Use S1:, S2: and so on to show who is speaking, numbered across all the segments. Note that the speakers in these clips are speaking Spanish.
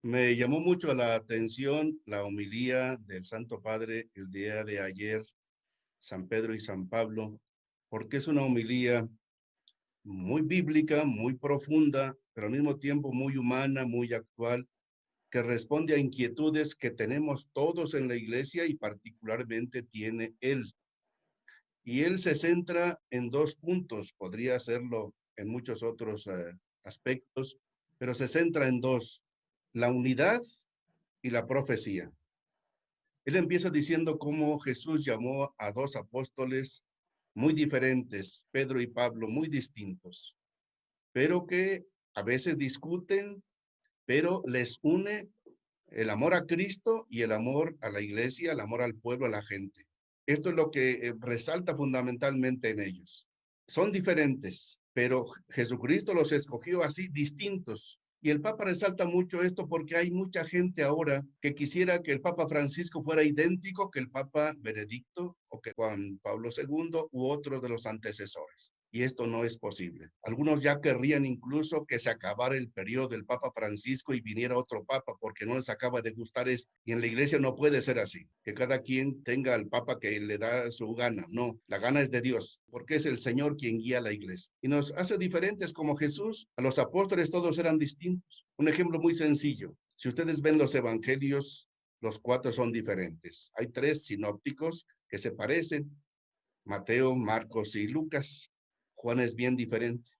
S1: Me llamó mucho la atención la homilía del Santo Padre el día de ayer, San Pedro y San Pablo, porque es una homilía muy bíblica, muy profunda, pero al mismo tiempo muy humana, muy actual, que responde a inquietudes que tenemos todos en la iglesia y particularmente tiene él. Y él se centra en dos puntos, podría hacerlo en muchos otros aspectos, pero se centra en dos, la unidad y la profecía. Él empieza diciendo cómo Jesús llamó a dos apóstoles muy diferentes, Pedro y Pablo, muy distintos, pero que a veces discuten, pero les une el amor a Cristo y el amor a la iglesia, el amor al pueblo, a la gente. Esto es lo que resalta fundamentalmente en ellos. Son diferentes, pero Jesucristo los escogió así, distintos. Y el Papa resalta mucho esto porque hay mucha gente ahora que quisiera que el Papa Francisco fuera idéntico que el Papa Benedicto o que Juan Pablo II u otro de los antecesores. Y esto no es posible. Algunos ya querrían incluso que se acabara el periodo del Papa Francisco y viniera otro Papa porque no les acaba de gustar esto. Y en la iglesia no puede ser así, que cada quien tenga al Papa que le da su gana. No, la gana es de Dios, porque es el Señor quien guía a la iglesia. Y nos hace diferentes como Jesús. A los apóstoles todos eran distintos. Un ejemplo muy sencillo. Si ustedes ven los evangelios, los cuatro son diferentes. Hay tres sinópticos que se parecen, Mateo, Marcos y Lucas. Juan es bien diferente.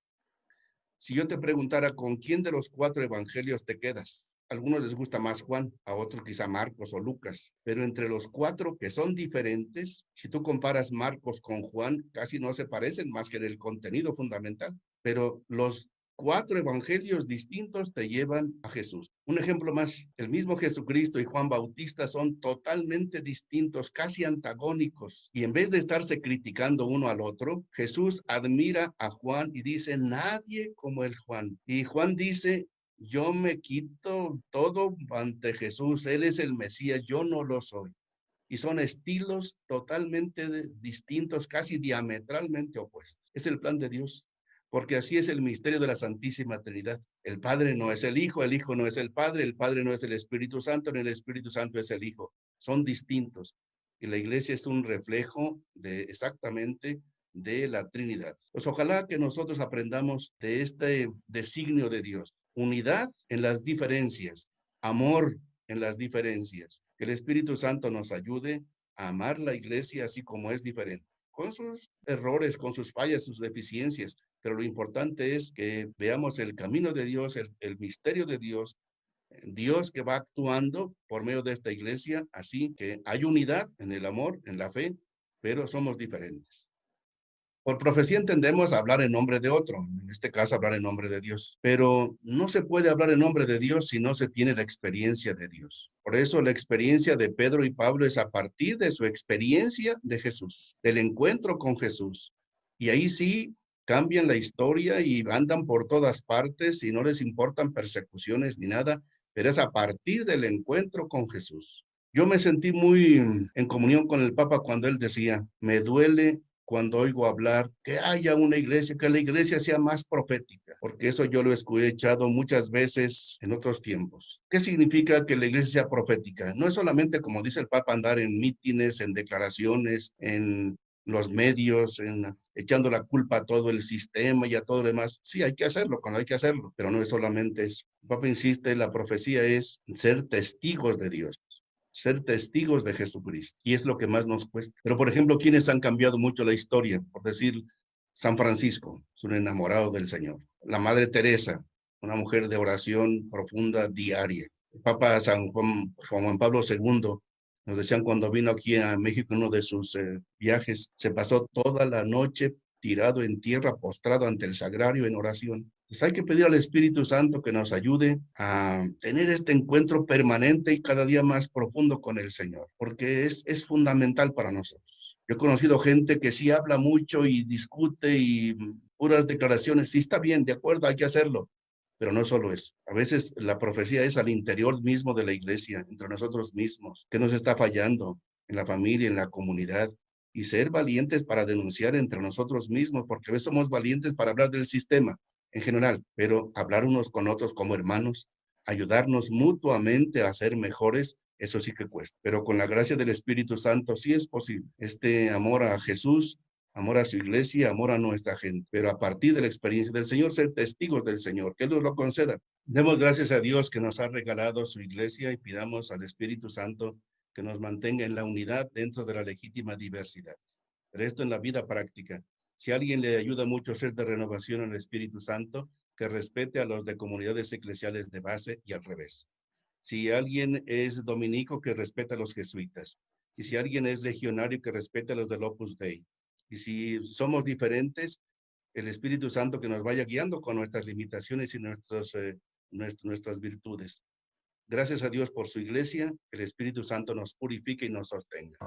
S1: Si yo te preguntara con quién de los cuatro evangelios te quedas, a algunos les gusta más Juan, a otros quizá Marcos o Lucas, pero entre los cuatro que son diferentes, si tú comparas Marcos con Juan, casi no se parecen más que en el contenido fundamental, pero los cuatro evangelios distintos te llevan a Jesús. Un ejemplo más, el mismo Jesucristo y Juan Bautista son totalmente distintos, casi antagónicos. Y en vez de estarse criticando uno al otro, Jesús admira a Juan y dice, nadie como el Juan. Y Juan dice, yo me quito todo ante Jesús, Él es el Mesías, yo no lo soy. Y son estilos totalmente distintos, casi diametralmente opuestos. Es el plan de Dios, porque así es el misterio de la Santísima Trinidad. El Padre no es el Hijo no es el Padre no es el Espíritu Santo, ni el Espíritu Santo es el Hijo. Son distintos. Y la iglesia es un reflejo de exactamente de la Trinidad. Pues ojalá que nosotros aprendamos de este designio de Dios. Unidad en las diferencias, amor en las diferencias. Que el Espíritu Santo nos ayude a amar la iglesia así como es diferente, con sus errores, con sus fallas, sus deficiencias, pero lo importante es que veamos el camino de Dios, el misterio de Dios, Dios que va actuando por medio de esta iglesia, así que hay unidad en el amor, en la fe, pero somos diferentes. Por profecía entendemos hablar en nombre de otro, en este caso hablar en nombre de Dios, pero no se puede hablar en nombre de Dios si no se tiene la experiencia de Dios. Por eso la experiencia de Pedro y Pablo es a partir de su experiencia de Jesús, del encuentro con Jesús. Y ahí sí cambian la historia y andan por todas partes y no les importan persecuciones ni nada, pero es a partir del encuentro con Jesús. Yo me sentí muy en comunión con el Papa cuando él decía, me duele cuando oigo hablar que haya una iglesia, que la iglesia sea más profética, porque eso yo lo he escuchado muchas veces en otros tiempos. ¿Qué significa que la iglesia sea profética? No es solamente, como dice el Papa, andar en mítines, en declaraciones, en los medios, echando la culpa a todo el sistema y a todo lo demás. Sí, hay que hacerlo cuando hay que hacerlo, pero no es solamente eso. El Papa insiste, la profecía es ser testigos de Dios, ser testigos de Jesucristo. Y es lo que más nos cuesta. Pero, por ejemplo, ¿quiénes han cambiado mucho la historia? Por decir, San Francisco, es un enamorado del Señor. La Madre Teresa, una mujer de oración profunda diaria. El Papa Juan Pablo II, nos decían cuando vino aquí a México en uno de sus viajes, se pasó toda la noche tirado en tierra, postrado ante el sagrario en oración. Pues hay que pedir al Espíritu Santo que nos ayude a tener este encuentro permanente y cada día más profundo con el Señor, porque es fundamental para nosotros. Yo he conocido gente que sí habla mucho y discute y puras declaraciones, sí está bien, de acuerdo, hay que hacerlo, pero no solo eso. A veces la profecía es al interior mismo de la iglesia, entre nosotros mismos, que nos está fallando en la familia, en la comunidad, y ser valientes para denunciar entre nosotros mismos, porque a veces somos valientes para hablar del sistema en general, pero hablar unos con otros como hermanos, ayudarnos mutuamente a ser mejores, eso sí que cuesta. Pero con la gracia del Espíritu Santo sí es posible. Este amor a Jesús, amor a su iglesia, amor a nuestra gente. Pero a partir de la experiencia del Señor, ser testigos del Señor, que Él nos lo conceda. Demos gracias a Dios que nos ha regalado su iglesia y pidamos al Espíritu Santo que nos mantenga en la unidad dentro de la legítima diversidad. Pero esto en la vida práctica. Si a alguien le ayuda mucho a ser de renovación en el Espíritu Santo, que respete a los de comunidades eclesiales de base y al revés. Si alguien es dominico, que respete a los jesuitas. Y si alguien es legionario, que respete a los del Opus Dei. Y si somos diferentes, el Espíritu Santo que nos vaya guiando con nuestras limitaciones y nuestras virtudes. Gracias a Dios por su iglesia, el Espíritu Santo nos purifique y nos sostenga.